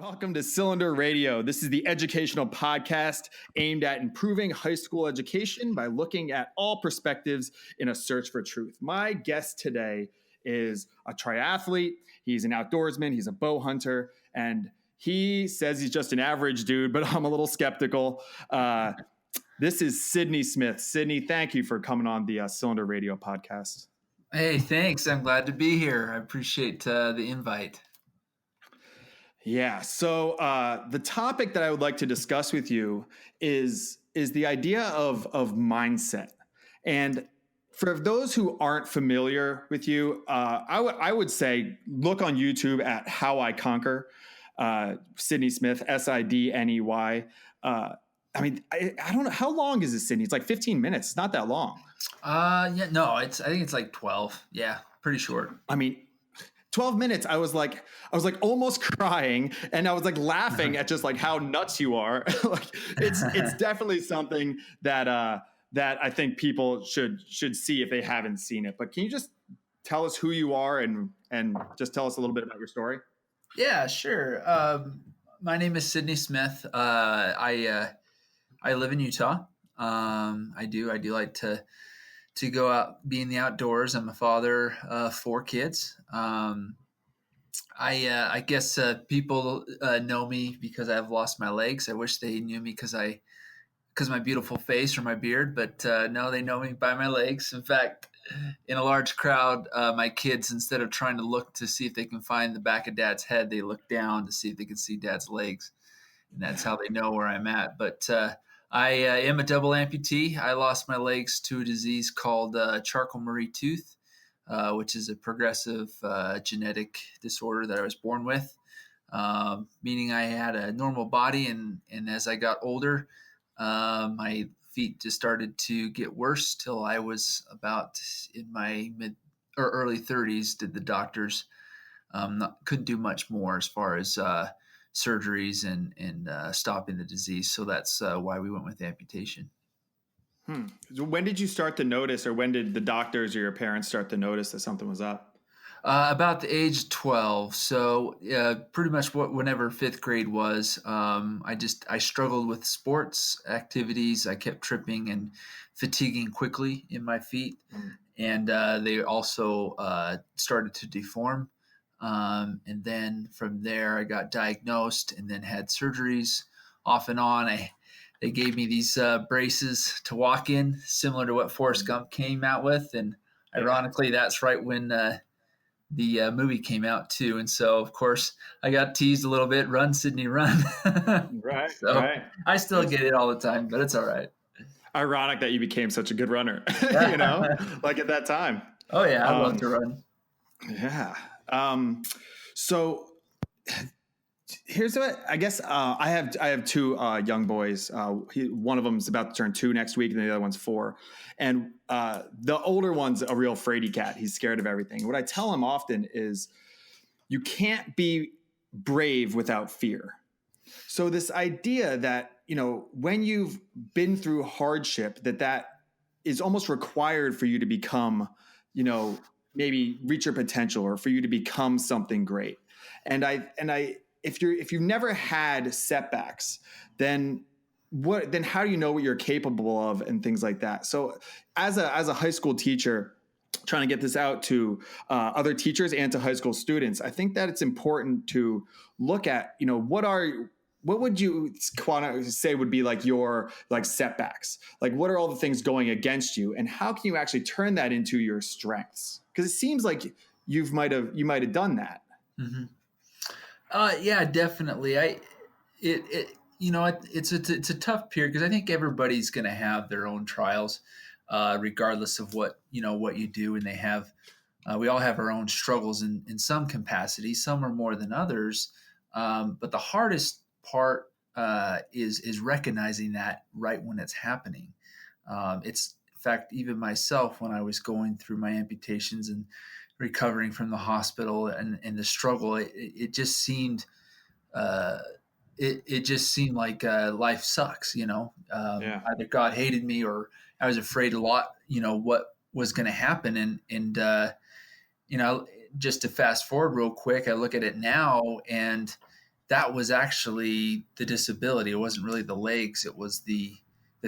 Welcome to Cylinder Radio. This is the educational podcast aimed at improving high school education by looking at all perspectives in a search for truth. My guest today is a triathlete. He's an outdoorsman. He's a bow hunter. And he says he's just an average dude, but I'm a little skeptical. This is Sidney Smith. Sidney, thank you for coming on the Cylinder Radio podcast. Hey, thanks. I'm glad to be here. I appreciate the invite. Yeah. So the topic that I would like to discuss with you is the idea of mindset. And for those who aren't familiar with you, I would say look on YouTube at How I Conquer, Sidney Smith, Sidney. I don't know. How long is this, Sidney? It's like 15 minutes. It's not that long. I think it's like 12. Yeah, pretty short. 12 minutes, I was like almost crying, and I was like laughing at just like how nuts you are. Like it's definitely something that I think people should see if they haven't seen it. But can you just tell us who you are and just tell us a little bit about your story? Yeah, sure. My name is Sidney Smith. I live in Utah. I do like to go out, be in the outdoors. I'm a father of 4 kids. I guess people know me because I've lost my legs. I wish they knew me because my beautiful face or my beard, but no, they know me by my legs. In fact, in a large crowd, my kids, instead of trying to look to see if they can find the back of Dad's head, they look down to see if they can see Dad's legs, and that's how they know where I'm at. But I am a double amputee. I lost my legs to a disease called Charcot-Marie tooth, which is a progressive genetic disorder that I was born with, meaning I had a normal body. And as I got older, my feet just started to get worse till I was about in my mid or early 30s. Did the doctors couldn't do much more as far as surgeries and stopping the disease. So that's why we went with amputation. So when did you start to notice, or when did the doctors or your parents start to notice that something was up? About the age of 12. So pretty much whenever 5th grade was, I struggled with sports activities. I kept tripping and fatiguing quickly in my feet. And they also started to deform. And then from there, I got diagnosed and then had surgeries off and on. They gave me these braces to walk in, similar to what Forrest Gump came out with. And ironically, that's right when the movie came out too. And so, of course, I got teased a little bit, run, Sidney, run. Right. So right. I still get it all the time, but it's all right. Ironic that you became such a good runner, like at that time. Oh, yeah. I love to run. Yeah. So here's what I guess I have 2 young boys. One of them is about to turn 2 next week, and the other one's 4. And the older one's a real fraidy cat. He's scared of everything. What I tell him often is, you can't be brave without fear. So this idea that when you've been through hardship, that is almost required for you to become, maybe reach your potential, or for you to become something great. And if you've never had setbacks, then how do you know what you're capable of and things like that? So as a high school teacher, trying to get this out to other teachers and to high school students, I think that it's important to look at, what would you say would be like your setbacks? Like, what are all the things going against you, and how can you actually turn that into your strengths? Because it seems like you might have done that. Mm-hmm. Yeah, definitely. It's a tough period, because I think everybody's going to have their own trials, regardless of what you do, and they have. We all have our own struggles in some capacity. Some are more than others, but the hardest part is recognizing that right when it's happening. It's, in fact, even myself, when I was going through my amputations and recovering from the hospital and the struggle, it just seemed it just seemed like life sucks. Either God hated me, or I was afraid a lot. What was going to happen, and just to fast forward real quick, I look at it now, and that was actually the disability. It wasn't really the legs. It was the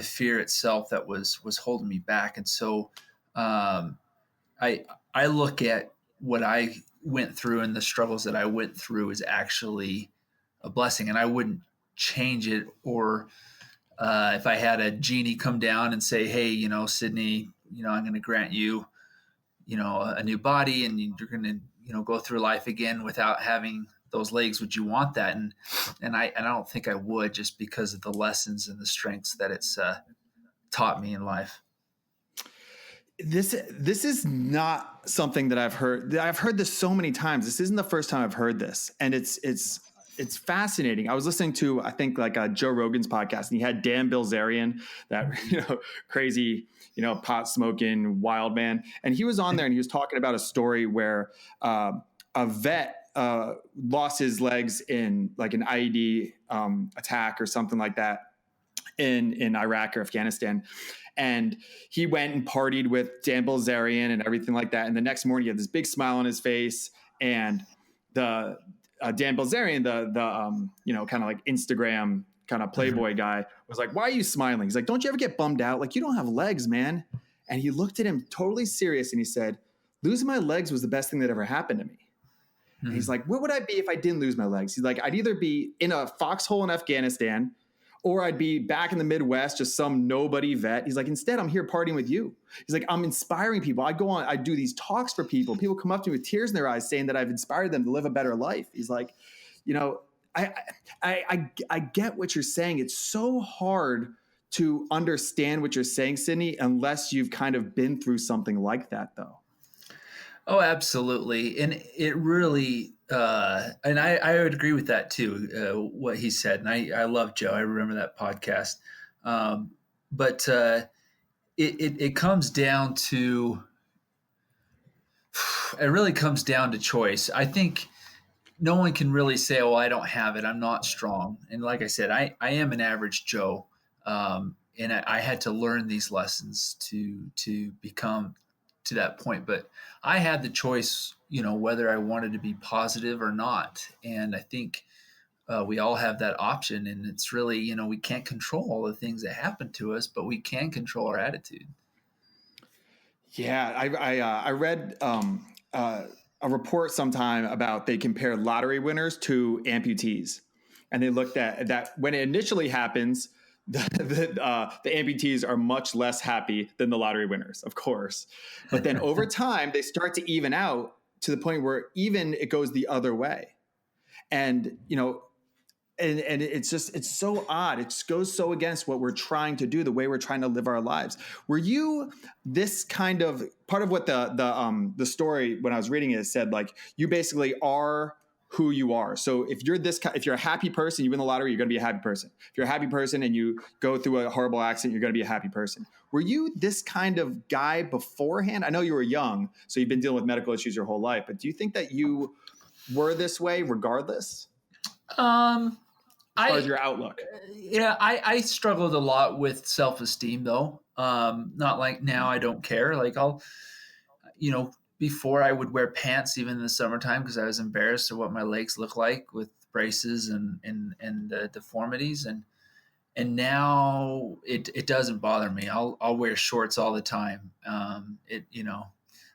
fear itself that was holding me back. And so um, I look at what I went through and the struggles that I went through as actually a blessing, and I wouldn't change it. Or if I had a genie come down and say, "Hey, Sidney, I'm going to grant you, a new body, and you're going to, go through life again without having those legs. Would you want that?" And I don't think I would, just because of the lessons and the strengths that it's taught me in life. This is not something that I've heard. I've heard this so many times. This isn't the first time I've heard this, and it's fascinating. I was listening to, I think, like a Joe Rogan's podcast, and he had Dan Bilzerian, that crazy pot smoking wild man, and he was on there and he was talking about a story where a vet lost his legs in like an IED attack or something like that in Iraq or Afghanistan. And he went and partied with Dan Bilzerian and everything like that. And the next morning he had this big smile on his face. And the Dan Bilzerian, the kind of like Instagram kind of Playboy guy, was like, "Why are you smiling?" He's like, "Don't you ever get bummed out? Like, you don't have legs, man." And he looked at him totally serious and he said, "Losing my legs was the best thing that ever happened to me." And he's like, "Where would I be if I didn't lose my legs?" He's like, "I'd either be in a foxhole in Afghanistan, or I'd be back in the Midwest, just some nobody vet." He's like, "Instead, I'm here partying with you." He's like, "I'm inspiring people. I go on, I do these talks for people. People come up to me with tears in their eyes saying that I've inspired them to live a better life." He's like, I get what you're saying. It's so hard to understand what you're saying, Sidney, unless you've kind of been through something like that, though. Oh, absolutely. And it really, and I would agree with that too, what he said. And I love Joe. I remember that podcast. But it comes down to, it really comes down to choice. I think no one can really say, "Oh, I don't have it. I'm not strong." And like I said, I am an average Joe. And I had to learn these lessons to become to that point. But I had the choice, whether I wanted to be positive or not. And I think we all have that option. And it's really, we can't control all the things that happen to us, but we can control our attitude. Yeah, I read a report sometime about they compare lottery winners to amputees, and they looked at that when it initially happens. The amputees are much less happy than the lottery winners, of course. But then over time, they start to even out to the point where even it goes the other way. And, and it's so odd. It just goes so against what we're trying to do, the way we're trying to live our lives. Were you this kind of part of what the story when I was reading it said, like, you basically are who you are. So if you're a happy person, you win the lottery, you're going to be a happy person. If you're a happy person and you go through a horrible accident, you're going to be a happy person. Were you this kind of guy beforehand? I know you were young, so you've been dealing with medical issues your whole life, but do you think that you were this way regardless? Um, As far as your outlook? Yeah, I struggled a lot with self-esteem though. Not like now I don't care. Like before I would wear pants even in the summertime because I was embarrassed of what my legs look like with braces and deformities. And now it doesn't bother me. I'll wear shorts all the time.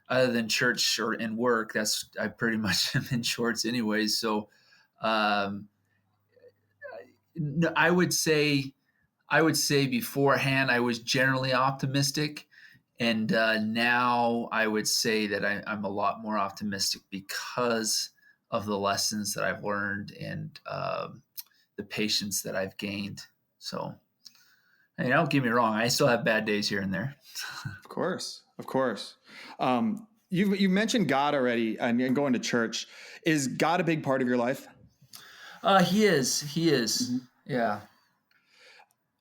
Other than church or in work, I pretty much am in shorts anyways. So, um, I would say beforehand I was generally optimistic, and now I would say that I'm a lot more optimistic because of the lessons that I've learned and the patience that I've gained. So, don't get me wrong, I still have bad days here and there. Of course, of course. You mentioned God already and going to church. Is God a big part of your life? He is. Mm-hmm. Yeah.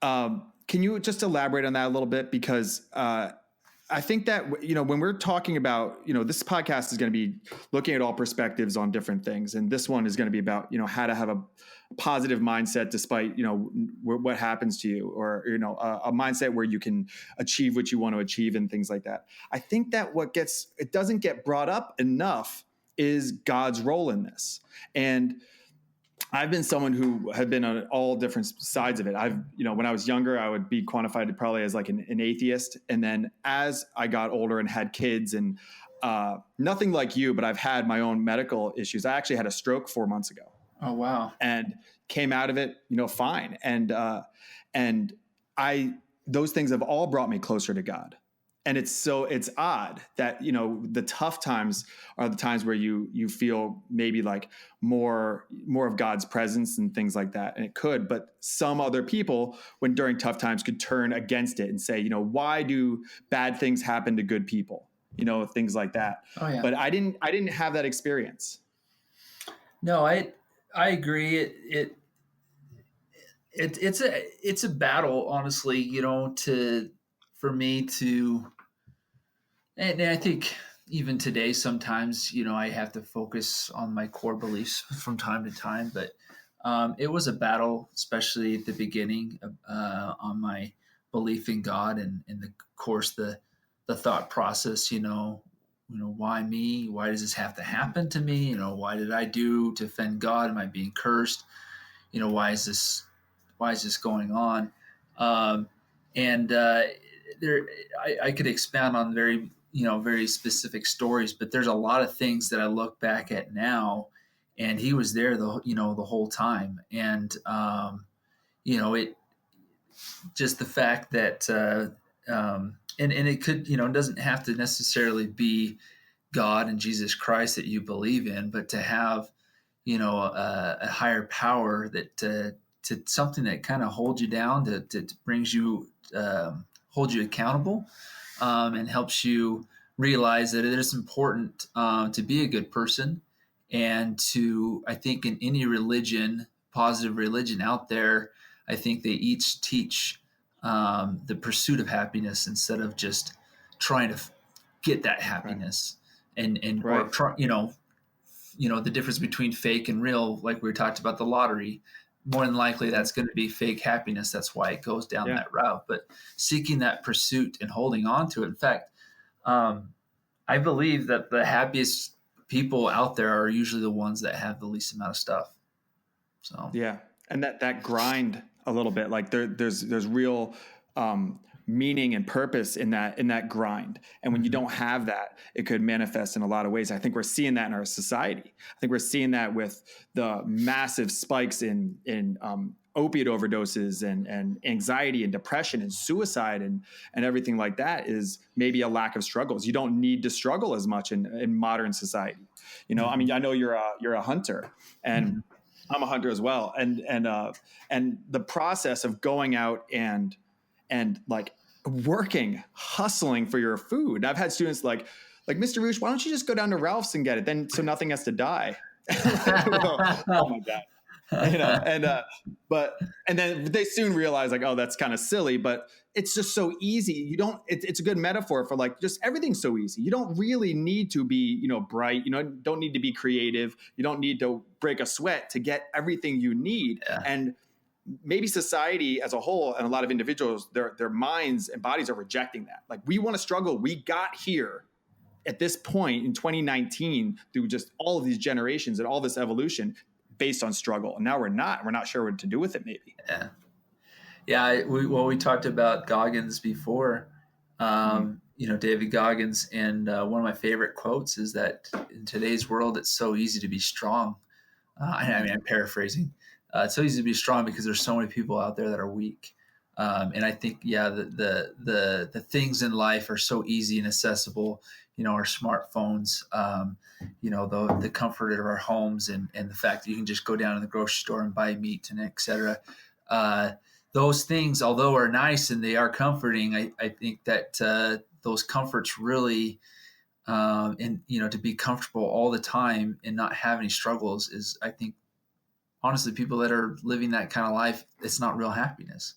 Can you just elaborate on that a little bit? Because I think that, when we're talking about, this podcast is going to be looking at all perspectives on different things. And this one is going to be about, how to have a positive mindset despite, what happens to you, or, a mindset where you can achieve what you want to achieve and things like that. I think that it doesn't get brought up enough is God's role in this. And I've been someone who had been on all different sides of it. When I was younger, I would be quantified probably as like an atheist. And then as I got older and had kids and nothing like you, but I've had my own medical issues. I actually had a stroke 4 months ago. Oh, wow. And came out of it, fine. And those things have all brought me closer to God. And it's odd that, the tough times are the times where you feel maybe like more of God's presence and things like that. And it could, but some other people, when during tough times, could turn against it and say, why do bad things happen to good people? Things like that. Oh, yeah. But I didn't have that experience. No, I agree. It's a battle, honestly, for me to, and I think even today, sometimes, I have to focus on my core beliefs from time to time, but it was a battle, especially at the beginning, on my belief in God and of course the thought process, why me? Why does this have to happen to me? Why did I do to offend God? Am I being cursed? Why is this going on? And there, I could expound on very specific stories, but there's a lot of things that I look back at now, and he was there the whole time. And, it just the fact that, and it could, it doesn't have to necessarily be God and Jesus Christ that you believe in, but to have, a higher power that, to something that kind of holds you down, that brings you, hold you accountable, and helps you realize that it is important to be a good person. And I think in any religion, positive religion out there, I think they each teach the pursuit of happiness instead of just trying to get that happiness. Right. And right. Or try, the difference between fake and real, like we talked about the lottery. More than likely, that's going to be fake happiness. That's why it goes down that route. But seeking that pursuit and holding on to it. In fact, I believe that the happiest people out there are usually the ones that have the least amount of stuff. So yeah, and that grind a little bit, like there's real meaning and purpose in that grind. And when you don't have that, it could manifest in a lot of ways. I think we're seeing that in our society. I think we're seeing that with the massive spikes in opiate overdoses and anxiety and depression and suicide and everything like that is maybe a lack of struggles. You don't need to struggle as much in modern society. I mean, I know you're a hunter, and I'm a hunter as well. And the process of going out and like working, hustling for your food. I've had students like Mr. Roosh, why don't you just go down to Ralph's and get it? Then so nothing has to die. Oh my God. And then they soon realize like, oh, that's kind of silly, but it's just so easy. It's a good metaphor for like, just everything's so easy. You don't really need to be, bright, don't need to be creative. You don't need to break a sweat to get everything you need. Yeah. And maybe society as a whole and a lot of individuals, their minds and bodies are rejecting that. Like, we want to struggle. We got here at this point in 2019 through just all of these generations and all this evolution based on struggle. And now we're not sure what to do with it. Maybe. Yeah. Yeah. We talked about Goggins before, David Goggins. And one of my favorite quotes is that in today's world, it's so easy to be strong. I'm paraphrasing. It's so easy to be strong because there's so many people out there that are weak. And I think, the things in life are so easy and accessible, our smartphones, the comfort of our homes and the fact that you can just go down to the grocery store and buy meat and et cetera. Those things, although are nice and they are comforting, I think that those comforts really, to be comfortable all the time and not have any struggles is, I think, honestly, people that are living that kind of life, it's not real happiness.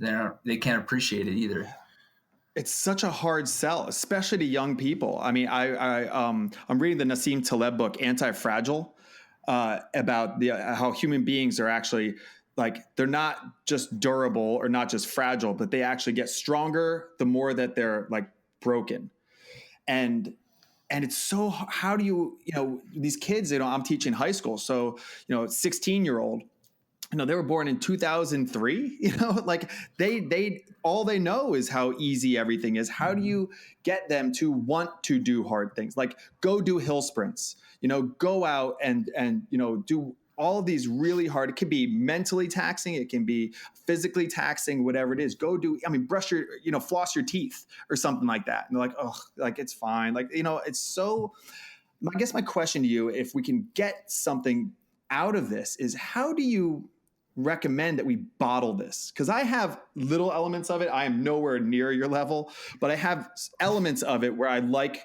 They can't appreciate it either. It's such a hard sell, especially to young people. I mean, I'm reading the Nassim Taleb book, Antifragile, about how human beings are actually like, they're not just durable or not just fragile, but they actually get stronger the more that they're like broken. And And it's so, how do you, these kids, I'm teaching high school. So, 16-year-old, they were born in 2003, like all they know is how easy everything is. How do you get them to want to do hard things? Like go do hill sprints, go out and do all of these really hard, it can be mentally taxing. It can be physically taxing, whatever it is. Go do, brush your, floss your teeth or something like that. And they're like, oh, like it's fine. Like, it's so, I guess my question to you, if we can get something out of this, is how do you recommend that we bottle this? Because I have little elements of it. I am nowhere near your level, but I have elements of it where I like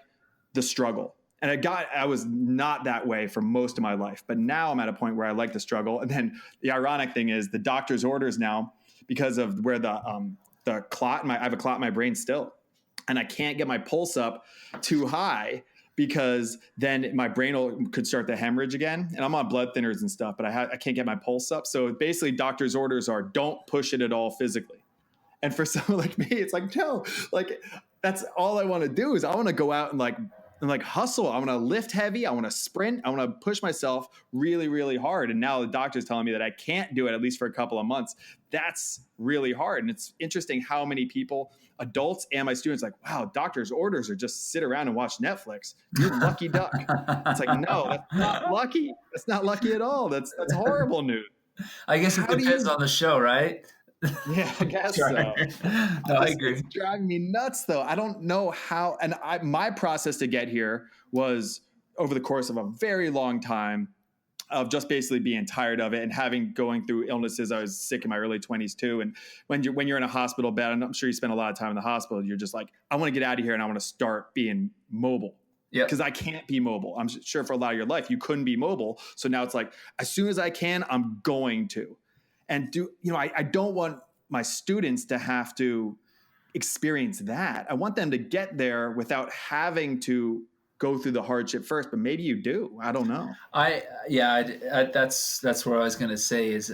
the struggle. And I was not that way for most of my life, but now I'm at a point where I like the struggle. And then the ironic thing is the doctor's orders now, because of where the clot, I have a clot in my brain still, and I can't get my pulse up too high, because then my brain could start to hemorrhage again. And I'm on blood thinners and stuff, but I can't get my pulse up. So basically doctor's orders are don't push it at all physically. And for someone like me, it's like, no, like that's all I want to do is I want to go out and hustle. I want to lift heavy. I want to sprint. I want to push myself really, really hard. And now the doctor's telling me that I can't do it, at least for a couple of months. That's really hard. And it's interesting how many people, adults and my students, like, wow, doctor's orders are just sit around and watch Netflix. You're lucky duck. It's like, no, that's not lucky. That's not lucky at all. That's horrible news. I guess it depends on the show, right? Yeah, I guess so. No, I agree. It's driving me nuts, though. I don't know how. And my process to get here was over the course of a very long time of just basically being tired of it and going through illnesses. I was sick in my early 20s too. And when you're in a hospital bed, and I'm sure you spend a lot of time in the hospital, you're just like, I want to get out of here and I want to start being mobile. Yeah, because I can't be mobile. I'm sure for a lot of your life, you couldn't be mobile. So now it's like, as soon as I can, I'm going to. And I don't want my students to have to experience that. I want them to get there without having to go through the hardship first, but maybe you do. I don't know. That's what I was going to say is,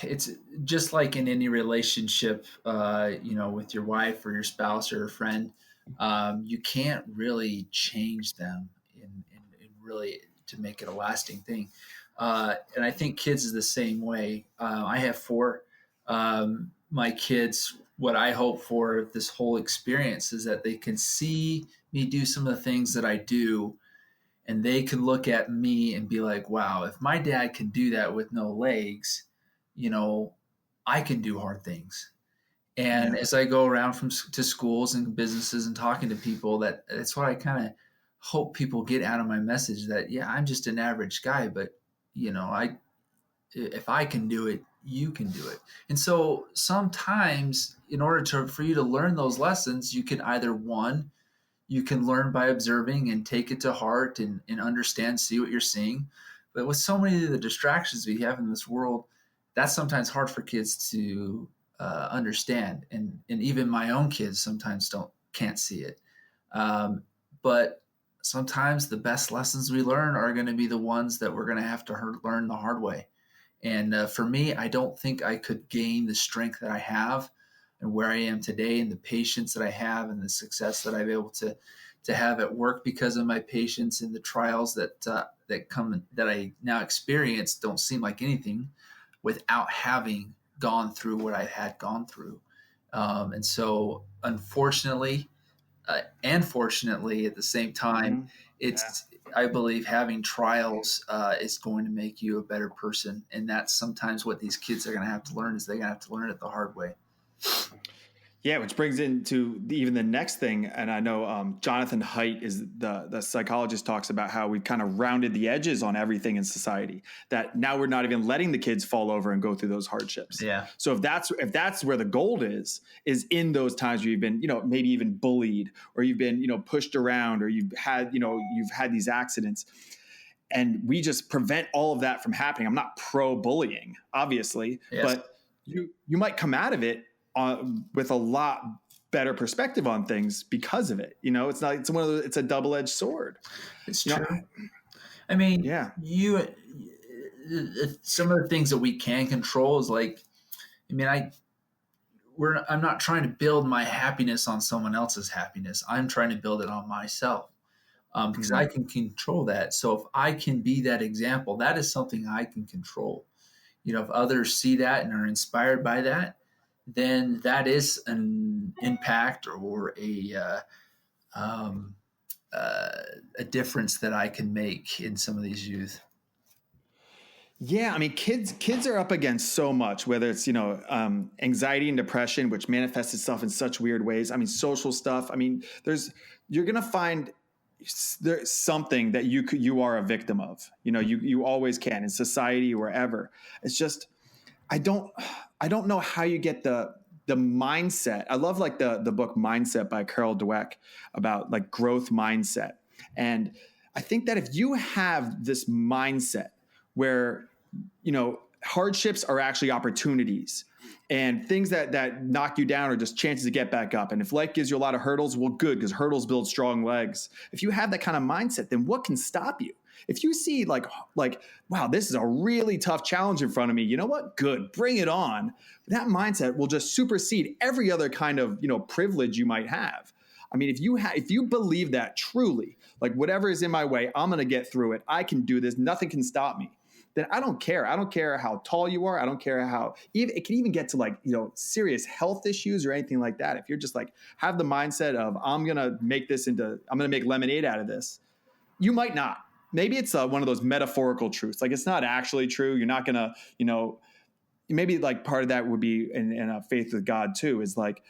it's just like in any relationship, with your wife or your spouse or a friend, you can't really change them in really to make it a lasting thing. And I think kids is the same way. I have 4. My kids, what I hope for this whole experience is that they can see me do some of the things that I do, and they can look at me and be like, wow, if my dad can do that with no legs, I can do hard things. And as I go around to schools and businesses and talking to people, that's what I kind of hope people get out of my message, that, yeah, I'm just an average guy, but if I can do it, you can do it. And so sometimes in order for you to learn those lessons, you can either you can learn by observing and take it to heart and understand, see what you're seeing. But with so many of the distractions we have in this world, that's sometimes hard for kids to understand. And even my own kids sometimes can't see it. But sometimes the best lessons we learn are going to be the ones that we're going to have to learn the hard way. And for me, I don't think I could gain the strength that I have and where I am today and the patience that I have and the success that I'm able to have at work because of my patience, and the trials that I now experience don't seem like anything without having gone through what I had gone through. And so unfortunately, and fortunately at the same time, I believe having trials is going to make you a better person. And that's sometimes what these kids are going to have to learn, is they're going to have to learn it the hard way. Yeah, which brings into even the next thing. And I know Jonathan Haidt is the psychologist, talks about how we've kind of rounded the edges on everything in society, that now we're not even letting the kids fall over and go through those hardships. Yeah. So if that's where the gold is in those times where you've been, maybe even bullied, or you've been, pushed around, or you've had these accidents, and we just prevent all of that from happening. I'm not pro bullying, obviously, but you might come out of it with a lot better perspective on things because of it. It's a double-edged sword. It's true. I mean, some of the things that we can control is like, I'm not trying to build my happiness on someone else's happiness. I'm trying to build it on myself, because I Mhm. can control that. So if I can be that example, that is something I can control. If others see that and are inspired by that, then that is an impact or um, uh, a difference that I can make in some of these youth. Yeah, I mean, kids are up against so much, whether it's anxiety and depression, which manifests itself in such weird ways. I mean, social stuff. I mean, you're gonna find there's something that you are a victim of. You always can in society, wherever. It's just I don't I don't know how you get the mindset. I love like the book Mindset by Carol Dweck about like growth mindset. And I think that if you have this mindset where hardships are actually opportunities, and things that knock you down are just chances to get back up. And if life gives you a lot of hurdles, well, good, because hurdles build strong legs. If you have that kind of mindset, then what can stop you? If you see like wow, this is a really tough challenge in front of me, you know what? Good, bring it on. That mindset will just supersede every other kind of privilege you might have. I mean, if you believe that truly, like whatever is in my way, I'm going to get through it. I can do this. Nothing can stop me. Then I don't care. I don't care how tall you are. I don't care how even it can even get to like serious health issues or anything like that. If you're just like have the mindset of I'm gonna make lemonade out of this, you might not. Maybe it's one of those metaphorical truths. Like it's not actually true. You're not gonna maybe like part of that would be in a faith with God too. Is like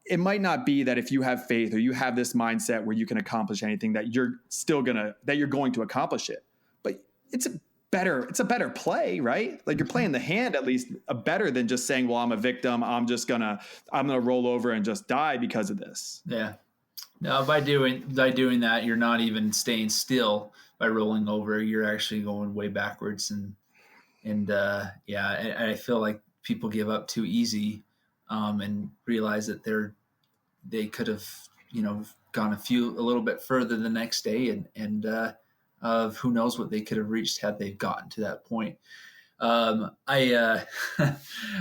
it might not be that if you have faith or you have this mindset where you can accomplish anything that you're going to accomplish it. But it's a better play, right? Like you're playing the hand at least better than just saying, well, I'm a victim. I'm gonna roll over and just die because of this. Yeah. No, by doing that, you're not even staying still by rolling over. You're actually going way backwards, and yeah, I feel like people give up too easy, and realize that they could have gone a little bit further the next day, and of who knows what they could have reached had they gotten to that point. I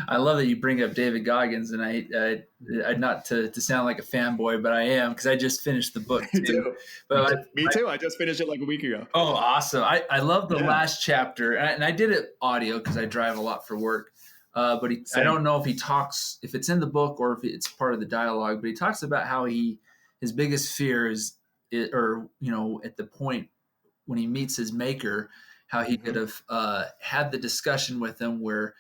I love that you bring up David Goggins, and I not to sound like a fanboy, but I am, because I just finished the book Me too. too. But Me too. I just finished it like a week ago. oh, awesome! I love the Yeah. last chapter, and I did it audio because I drive a lot for work. But I Same. don't know if he talks, if it's in the book or if it's part of the dialogue. But he talks about how his biggest fear is, or at the point when he meets his maker, how he could Mm-hmm. have had the discussion with him where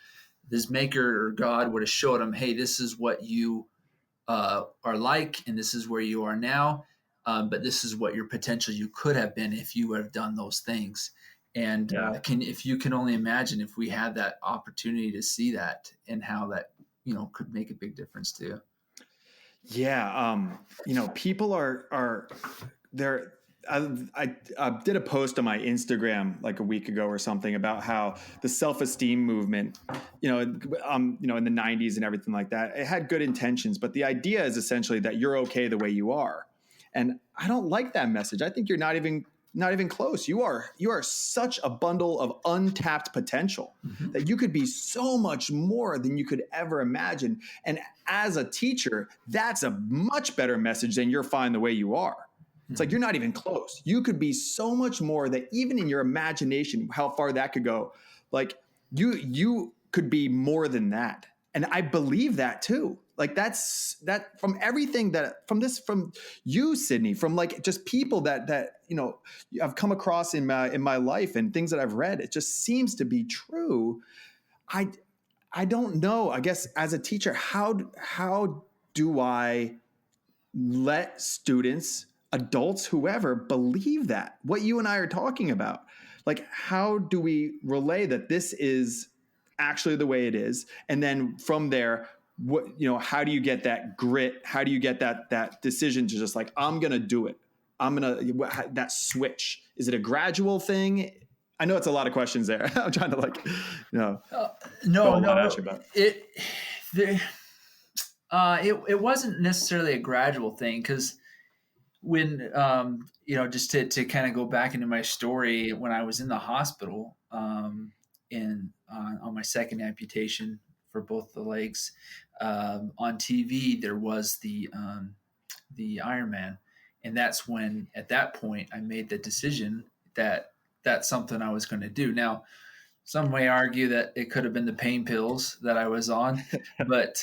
his maker or God would have showed him, hey, this is what you are like, and this is where you are now. But this is what your potential you could have been if you would have done those things. And Yeah. if you can only imagine if we had that opportunity to see that, and how that could make a big difference too. Yeah. People are they're I did a post on my Instagram like a week ago or something about how the self-esteem movement, in the 90s and everything like that, it had good intentions, but the idea is essentially that you're okay the way you are. And I don't like that message. I think you're not even close. You are such a bundle of untapped potential Mm-hmm. that you could be so much more than you could ever imagine. And as a teacher, that's a much better message than you're fine the way you are. It's like Mm-hmm. you're not even close. You could be so much more that even in your imagination, how far that could go, like you could be more than that. And I believe that too. Like that from everything from you, Sidney, from like just people that I've come across in my life and things that I've read. It just seems to be true. I I don't know. I guess as a teacher, how do I let students, adults, whoever, believe that what you and I are talking about? Like, how do we relay that this is actually the way it is? And then from there, how do you get that grit? How do you get that decision to just like, I'm going to do it. That switch. Is it a gradual thing? I know it's a lot of questions there. I'm trying to Uh, throw no, a lot at no, you, but it, the, it wasn't necessarily a gradual thing, because when just to kind of go back into my story, when I was in the hospital, in on my second amputation both the legs. On TV, there was the Ironman, and that's when, at that point, I made the decision that that's something I was going to do. Now, some may argue that it could have been the pain pills that I was on, but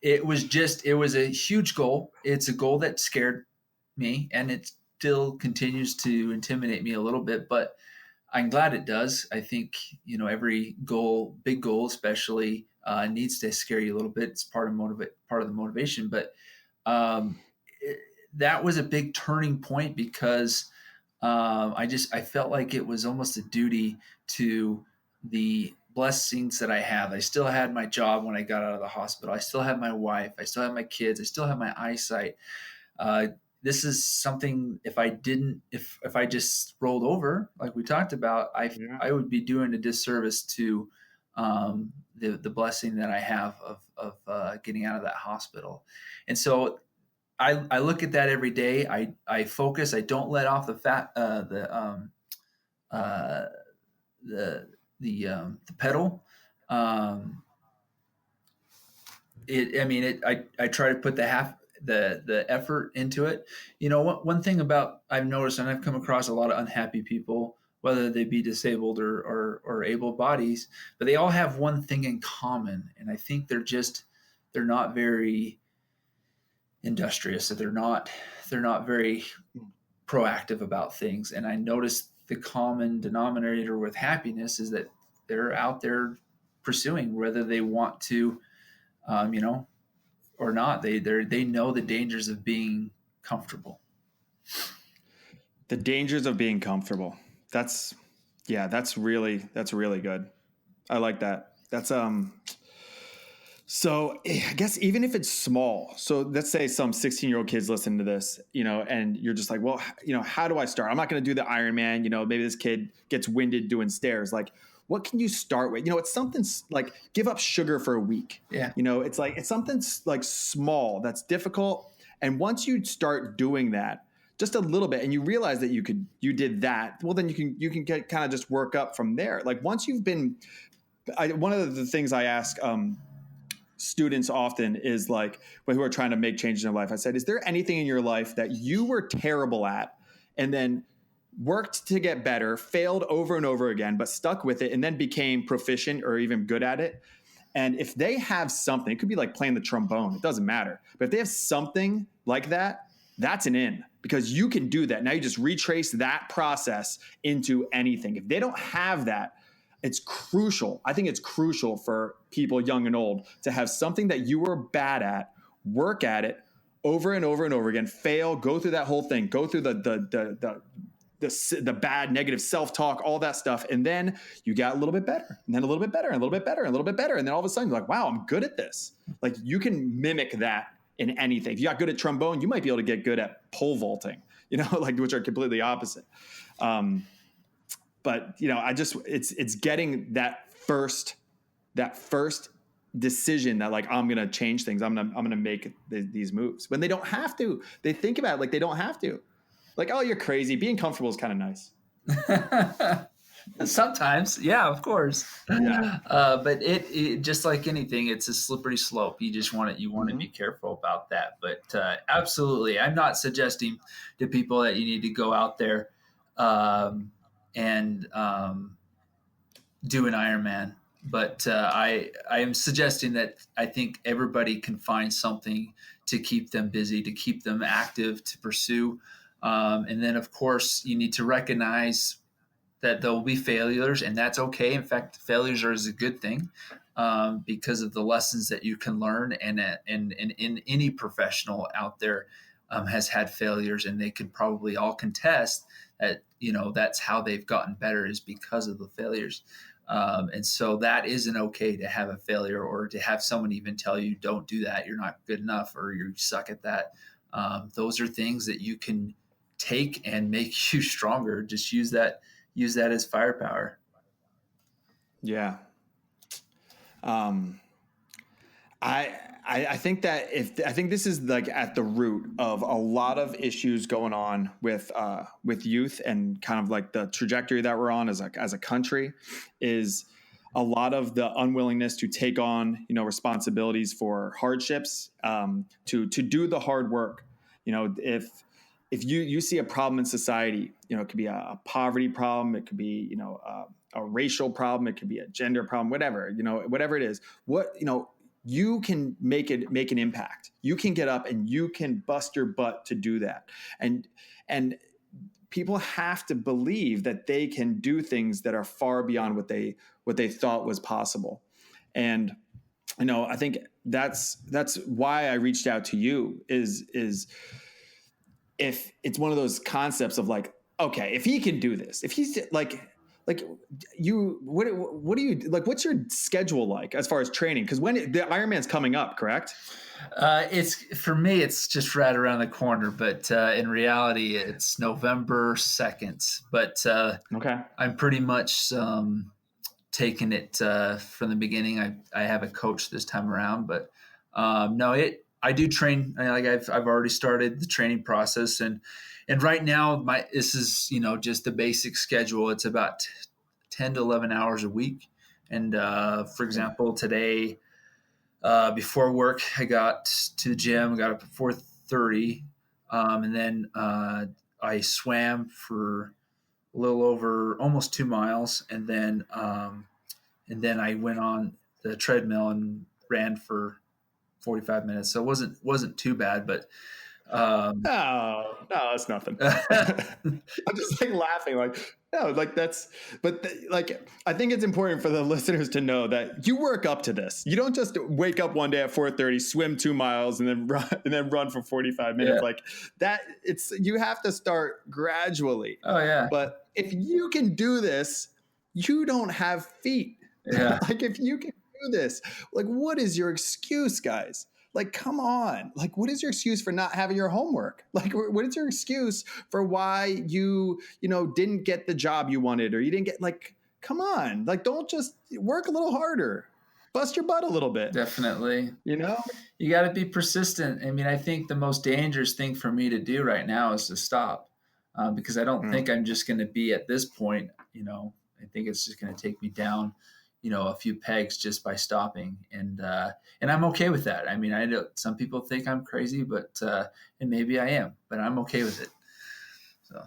it was a huge goal. It's a goal that scared me, and it still continues to intimidate me a little bit, but I'm glad it does. I think, every goal, big goal especially, needs to scare you a little bit. It's part of the motivation. But um, it, that was a big turning point because I felt like it was almost a duty to the blessings that I have. I still had my job when I got out of the hospital. I still have my wife. I still have my kids. I still have my eyesight. Uh, this is something, if I just rolled over like we talked about, Yeah. I would be doing a disservice to the blessing that I have of getting out of that hospital. And so I look at that every day. I focus. I don't let off uh, the pedal. Um, I try to put the effort into it. One thing about I've noticed, and I've come across a lot of unhappy people, whether they be disabled or able bodies, but they all have one thing in common, and I think they're not very industrious. So they're not very proactive about things. And I noticed the common denominator with happiness is that they're out there pursuing, whether they want to, you know, or not. They know the dangers of being comfortable. The dangers of being comfortable. That's that's really good. I like that. That's so I guess even if it's small, so let's say some 16-year-old kids listen to this, and you're just like, well, how do I start? I'm not going to do the Ironman. Maybe this kid gets winded doing stairs. Like, what can you start with? It's something like give up sugar for a week. Yeah. It's something like small that's difficult. And once you start doing that just a little bit and you realize that you did that, well, then you can get kind of just work up from there. Like once you've been, one of the things I ask, students often is like who are trying to make changes in their life. I said, is there anything in your life that you were terrible at and then worked to get better, failed over and over again, but stuck with it and then became proficient or even good at it? And if they have something, it could be like playing the trombone, it doesn't matter. But if they have something like that, that's an in because you can do that. Now you just retrace that process into anything. If they don't have that, it's crucial. I think it's crucial for people young and old to have something that you were bad at, work at it over and over and over again, fail, go through that whole thing, go through the bad negative self-talk, all that stuff. And then you got a little bit better and then a little bit better and a little bit better and a little bit better. And then all of a sudden you're like, wow, I'm good at this. Like you can mimic that in anything. If you got good at trombone, you might be able to get good at pole vaulting, like which are completely opposite. But it's getting that first decision that like, I'm going to change things. I'm going to make these moves when they don't have to. They think about it like they don't have to. Like, oh, you're crazy. Being comfortable is kind of nice. Sometimes, yeah, of course. Yeah. But it just like anything, it's a slippery slope. You just want it. You want to be careful about that. But absolutely, I'm not suggesting to people that you need to go out there and do an Ironman. But I am suggesting that I think everybody can find something to keep them busy, to keep them active, to pursue. And then, of course, you need to recognize that there will be failures, and that's okay. In fact, failures are a good thing because of the lessons that you can learn. And any professional out there has had failures, and they could probably all contest that. That's how they've gotten better is because of the failures. And so that isn't okay to have a failure or to have someone even tell you, don't do that. You're not good enough or you suck at that. Those are things that you can take and make you stronger. Just use that as firepower. Yeah. I think that I think this is like at the root of a lot of issues going on with youth and kind of like the trajectory that we're on as a country is a lot of the unwillingness to take on, responsibilities for hardships, to do the hard work. If you see a problem in society, it could be a poverty problem, it could be, a racial problem, it could be a gender problem, whatever it is, you can make an impact. You can get up and you can bust your butt to do that. And people have to believe that they can do things that are far beyond what they thought was possible. And I think that's why I reached out to you, is if it's one of those concepts of like, okay, if he can do this, if he's like you, what do you like? What's your schedule like as far as training? Because when the Ironman's coming up, correct? It's for me, it's just right around the corner, but in reality, it's November 2nd. But Okay, I'm pretty much taking it from the beginning. I have a coach this time around, but no, I do train. Like I've already started the training process, and right now this is just the basic schedule. It's about 10 to 11 hours a week, and for example, today. Before work, I got to the gym, got up at 4:30, and then I swam for a little over almost 2 miles, and then I went on the treadmill and ran for 45 minutes. So it wasn't too bad, but no, that's nothing. I'm just like laughing, like, no, like like, I think it's important for the listeners to know that you work up to this. You don't just wake up one day at 4:30, swim 2 miles, and then run for 45 minutes. Yeah. Like that, you have to start gradually. Oh yeah. But if you can do this, you don't have feet. Yeah. Like if you can do this, like what is your excuse, guys? Like, come on. Like, what is your excuse for not having your homework? Like, what is your excuse for why you didn't get the job you wanted, or you didn't get, like, come on. Like, don't just work a little harder. Bust your butt a little bit. Definitely. You got to be persistent. I mean, I think the most dangerous thing for me to do right now is to stop, because I don't think I'm just going to be at this point. I think it's just going to take me down a few pegs just by stopping, and I'm okay with that. I mean, I know some people think I'm crazy, but and maybe I am, but I'm okay with it. So,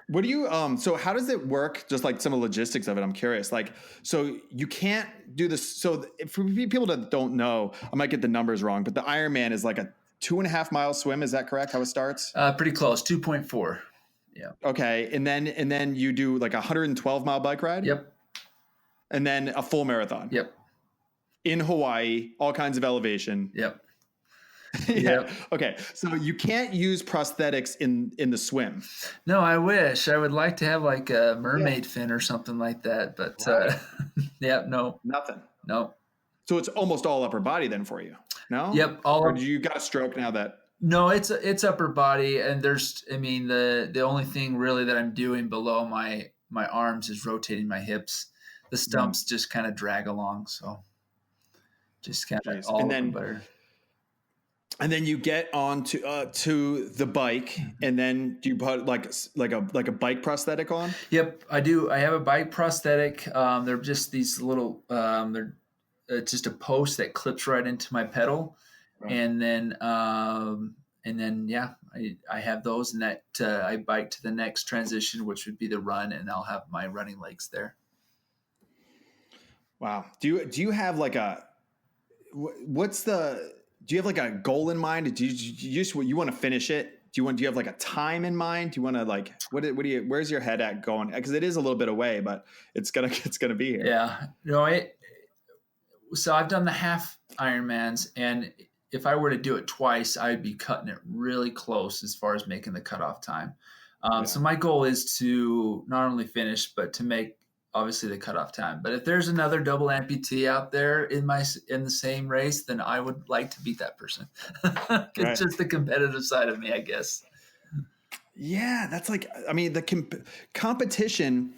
what do you so how does it work? Just like some of the logistics of it, I'm curious. Like, so you can't do this. So for people that don't know, I might get the numbers wrong, but the Ironman is like a 2.5 mile swim. Is that correct? How it starts? Pretty close, 2.4. Yeah. Okay, and then you do like a 112-mile bike ride. Yep. And then a full marathon. Yep. In Hawaii, all kinds of elevation. Yep. Yeah. Yep. Okay. So you can't use prosthetics in the swim. No, I wish. I would like to have like a mermaid fin or something like that, but yeah, no. Nothing. No. So it's almost all upper body then for you. No? Yep. Or you got a stroke now that? No, it's upper body, and the only thing really that I'm doing below my arms is rotating my hips. The stumps just kind of drag along, so just kind of all better. And then you get on to the bike, and then do you put like a bike prosthetic on? Yep, I do. I have a bike prosthetic. They're just these little. They're just a post that clips right into my pedal, right. And then yeah, I have those, and that I bike to the next transition, which would be the run, and I'll have my running legs there. Wow. Do you have like do you have like a goal in mind? Do you want to finish it? Do you have like a time in mind? Do you want to like, where's your head at going? Cause it is a little bit away, but it's going to be here. Yeah. No, so I've done the half Ironmans, and if I were to do it twice, I'd be cutting it really close as far as making the cutoff time. So my goal is to not only finish, but to make obviously the cutoff time. But if there's another double amputee out there in the same race, then I would like to beat that person. It's just the competitive side of me, I guess. Yeah, that's like, I mean, the competition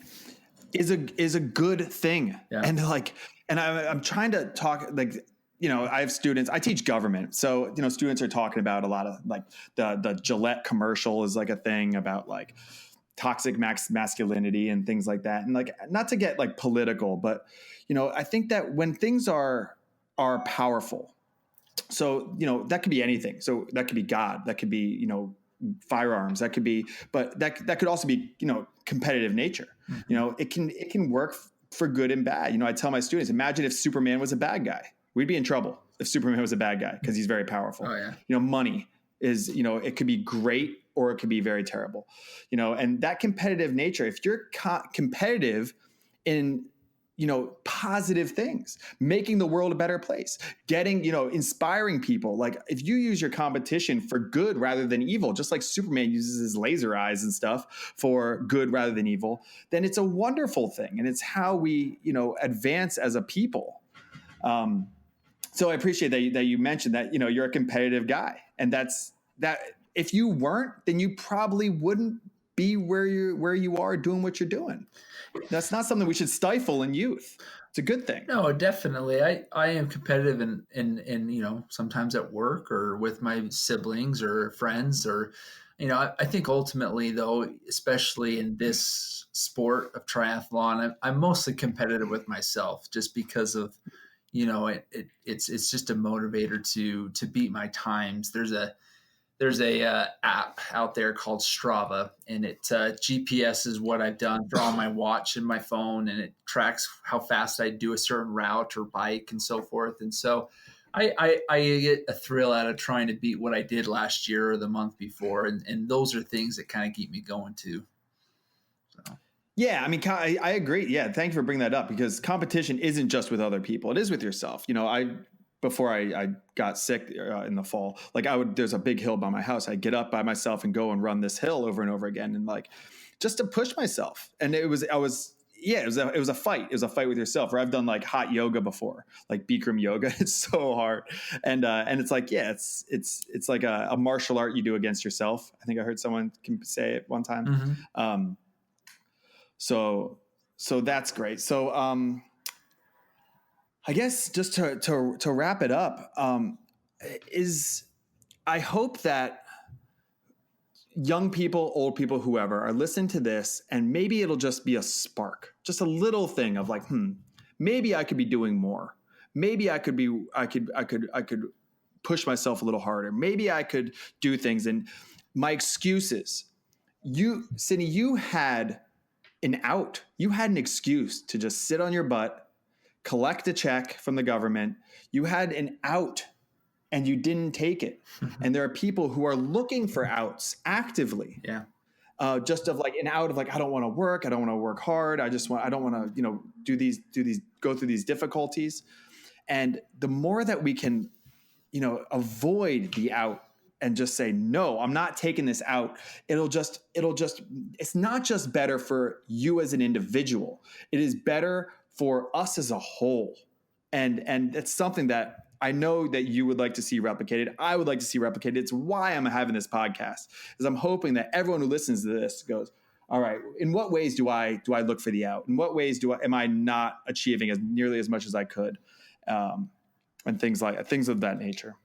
is a good thing. Yeah. And like, and I'm trying to talk, like, I have students, I teach government. So, students are talking about a lot of like the Gillette commercial is like a thing about like, toxic masculinity and things like that. And like, not to get like political, but I think that when things are powerful, so that could be anything. So that could be God, that could be firearms, that could be, but that could also be competitive nature. Mm-hmm. It can work for good and bad. I tell my students, imagine if Superman was a bad guy. We'd be in trouble if Superman was a bad guy because he's very powerful. Oh yeah. Money is, it could be great or it could be very terrible. And that competitive nature, if you're competitive in positive things, making the world a better place, getting, inspiring people. Like if you use your competition for good rather than evil, just like Superman uses his laser eyes and stuff for good rather than evil, then it's a wonderful thing. And it's how we, advance as a people. So I appreciate that you mentioned that, you're a competitive guy, and that if you weren't, then you probably wouldn't be where you are doing what you're doing. That's not something we should stifle in youth. It's a good thing. No, definitely. I am competitive in sometimes at work or with my siblings or friends or, I think ultimately though, especially in this sport of triathlon, I'm mostly competitive with myself just because of, it's just a motivator to beat my times. There's a app out there called Strava, and it GPS is what I've done for on my watch and my phone, and it tracks how fast I do a certain route or bike and so forth. And so I get a thrill out of trying to beat what I did last year or the month before, and those are things that kind of keep me going too. So. Yeah, I mean, I agree. Yeah, thank you for bringing that up, because competition isn't just with other people; it is with yourself. Before I got sick in the fall, like there's a big hill by my house. I get up by myself and go and run this hill over and over again, and like just to push myself. And it was a fight. It was a fight with yourself. Where I've done like hot yoga before, like Bikram yoga. It's so hard, and it's like it's like a martial art you do against yourself. I think I heard someone say it one time. Mm-hmm. So that's great. So I guess just to wrap it up, I hope that young people, old people, whoever are listening to this, and maybe it'll just be a spark, just a little thing of like, maybe I could be doing more. Maybe I could push myself a little harder. Maybe I could do things. And my excuses, Sidney, you had an out. You had an excuse to just sit on your butt, collect a check from the government. You had an out and you didn't take it. And there are people who are looking for outs actively. Yeah. Just of like an out of like, I don't want to work. I don't want to work hard. I don't want to, go through these difficulties. And the more that we can, avoid the out and just say, no, I'm not taking this out. It's not just better for you as an individual. It is better for us as a whole. And it's something that I know that you would like to see replicated. I would like to see replicated. It's why I'm having this podcast, is I'm hoping that everyone who listens to this goes, all right, in what ways do I look for the out? In what ways am I not achieving as nearly as much as I could? And things of that nature.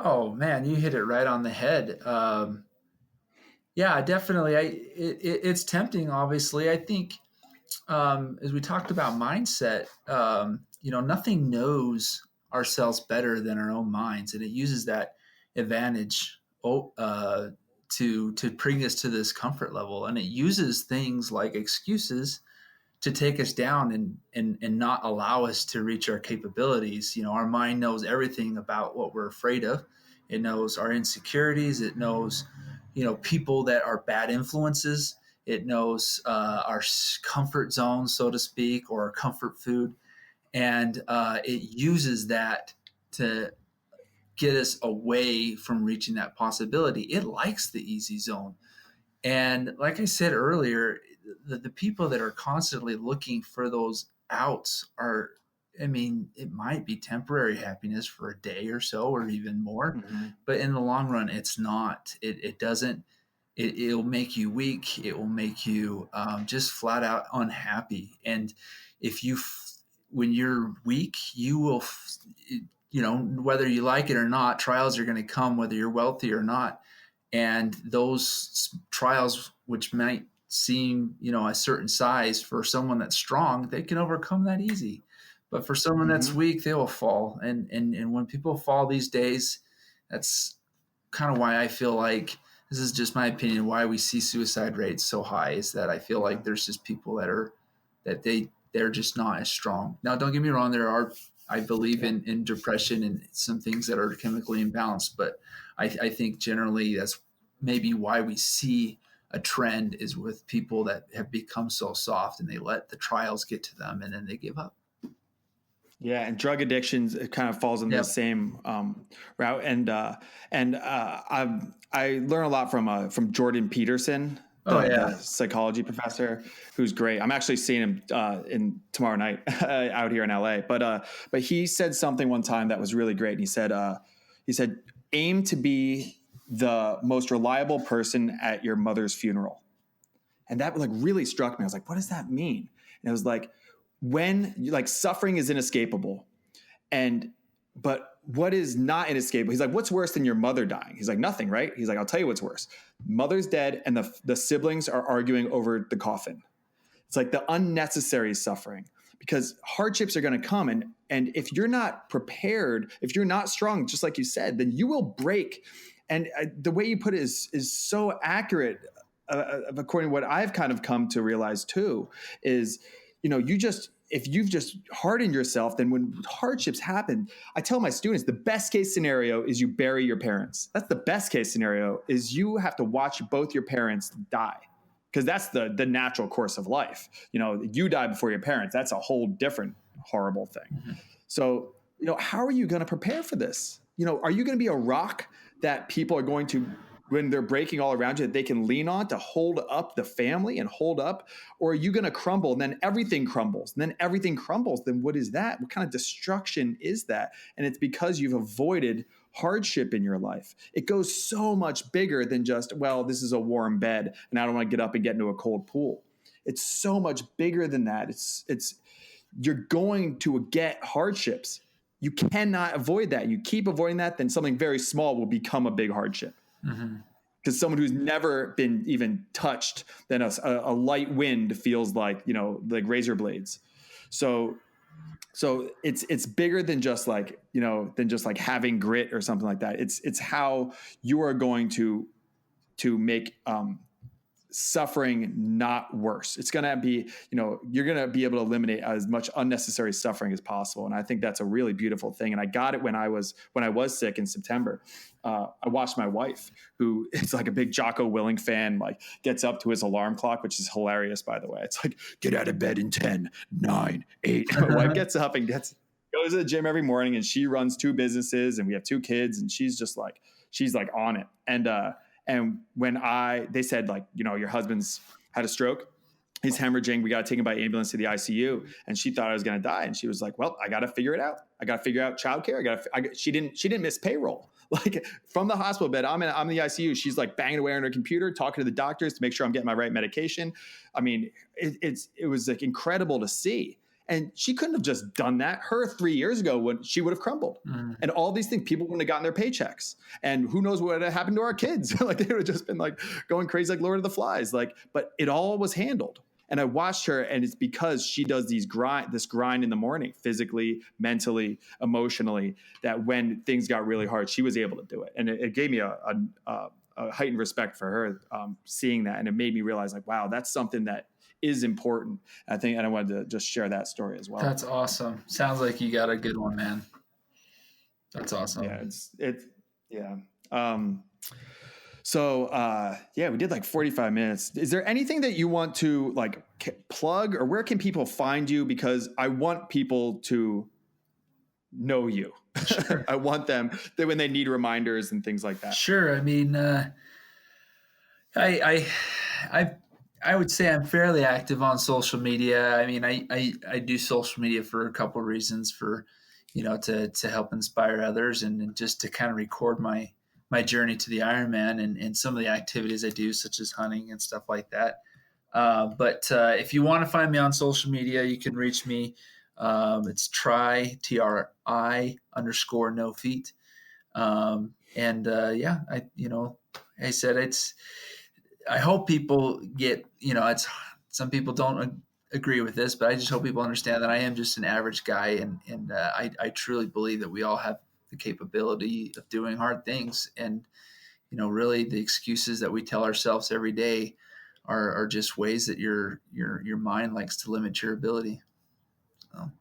Oh man, you hit it right on the head. Yeah, definitely. It's tempting. Obviously, I think as we talked about mindset, nothing knows ourselves better than our own minds, and it uses that advantage to bring us to this comfort level, and it uses things like excuses to take us down and not allow us to reach our capabilities. Our mind knows everything about what we're afraid of. It knows our insecurities. It knows, people that are bad influences. It knows our comfort zone, so to speak, or our comfort food. And it uses that to get us away from reaching that possibility. It likes the easy zone. And like I said earlier, the people that are constantly looking for those outs it might be temporary happiness for a day or so or even more, but in the long run, it's not. It'll make you weak. It will make you just flat out unhappy. And when you're weak, you will, whether you like it or not, trials are going to come whether you're wealthy or not. And those trials, which might seem, a certain size, for someone that's strong, they can overcome that easy. But for someone that's Mm-hmm. weak, they will fall. And when people fall these days, that's kind of why I feel like, this is just my opinion, why we see suicide rates so high, is that I feel like there's just people they're just not as strong. Now, don't get me wrong, I believe in depression and some things that are chemically imbalanced, but I think generally that's maybe why we see a trend, is with people that have become so soft and they let the trials get to them and then they give up. Yeah, and drug addictions, it kind of falls in the Yep. same route. I learn a lot from Jordan Peterson, Oh the yeah. psychology professor, who's great. I'm actually seeing him in tomorrow night out here in LA. But he said something one time that was really great. And he said aim to be the most reliable person at your mother's funeral. And that like really struck me. I was like, what does that mean? And it was like, when like suffering is inescapable, but what is not inescapable? He's like, what's worse than your mother dying? He's like, nothing, right? He's like, I'll tell you what's worse. Mother's dead and the siblings are arguing over the coffin. It's like the unnecessary suffering, because hardships are going to come. And if you're not prepared, if you're not strong, just like you said, then you will break. And the way you put it is so accurate, according to what I've kind of come to realize too, is, if you've just hardened yourself, then when hardships happen, I tell my students, the best case scenario is you bury your parents. That's the best case scenario, is you have to watch both your parents die, because that's the natural course of life. You die before your parents. That's a whole different horrible thing. Mm-hmm. So, how are you going to prepare for this? Are you going to be a rock that people are going to, when they're breaking all around you, that they can lean on to hold up the family and hold up? Or are you going to crumble and then everything crumbles? And then everything crumbles. Then what is that? What kind of destruction is that? And it's because you've avoided hardship in your life. It goes so much bigger than just, well, this is a warm bed and I don't want to get up and get into a cold pool. It's so much bigger than that. It's you're going to get hardships. You cannot avoid that. You keep avoiding that, then something very small will become a big hardship. Mm-hmm. Because someone who's never been even touched, then a light wind feels like, like razor blades. So it's bigger than just like, having grit or something like that. It's how you are going to make suffering not worse. It's going to be, you're going to be able to eliminate as much unnecessary suffering as possible. And I think that's a really beautiful thing. And I got it when I was sick in September. I watched my wife, who is like a big Jocko Willink fan, like gets up to his alarm clock, which is hilarious, by the way. It's like, get out of bed in 10, 9, 8. My wife gets up and goes to the gym every morning, and she runs 2 businesses and we have 2 kids, and she's like on it. And when they said, like, your husband's had a stroke, he's hemorrhaging, we got to take him by ambulance to the ICU. And she thought I was going to die. And she was like, well, I got to figure it out. I got to figure out childcare. She didn't miss payroll. Like, from the hospital bed, I'm in the ICU. She's like banging away on her computer, talking to the doctors to make sure I'm getting my right medication. I mean, it was like incredible to see. And she couldn't have just done that. Her 3 years ago, when she would have crumbled. Mm-hmm. And all these things, people wouldn't have gotten their paychecks. And who knows what would have happened to our kids? Like, they would have just been like going crazy like Lord of the Flies. Like, but it all was handled. And I watched her, and it's because she does this grind in the morning, physically, mentally, emotionally, that when things got really hard, she was able to do it. And it gave me a heightened respect for her, seeing that. And it made me realize, like, wow, that's something that is important. I think, and I wanted to just share that story as well. That's awesome. Sounds like you got a good one, man. That's awesome. Yeah, So we did like 45 minutes. Is there anything that you want to like plug, or where can people find you? Because I want people to know you. Sure. I want them that when they need reminders and things like that. Sure. I mean, I would say I'm fairly active on social media. I mean, I do social media for a couple of reasons, for, to help inspire others, and just to kind of record my journey to the Ironman and some of the activities I do, such as hunting and stuff like that. But if you want to find me on social media, you can reach me. It's TRI_no feet. I said, I hope people get, it's some people don't agree with this, but I just hope people understand that I am just an average guy, and I truly believe that we all have the capability of doing hard things, and really the excuses that we tell ourselves every day are just ways that your mind likes to limit your ability. So.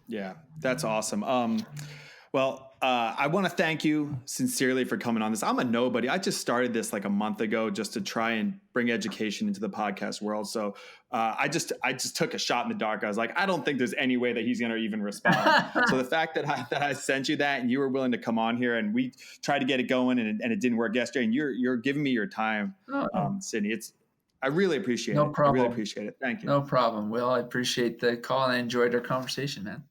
Yeah, that's awesome. Well, I want to thank you sincerely for coming on this. I'm a nobody. I just started this like a month ago just to try and bring education into the podcast world. So I just took a shot in the dark. I was like, I don't think there's any way that he's going to even respond. So the fact that I sent you that and you were willing to come on here and we tried to get it going and it didn't work yesterday, and you're giving me your time, Sidney. I really appreciate No it. I really problem. appreciate it. Thank you. No problem. Well, I appreciate the call and I enjoyed our conversation, man.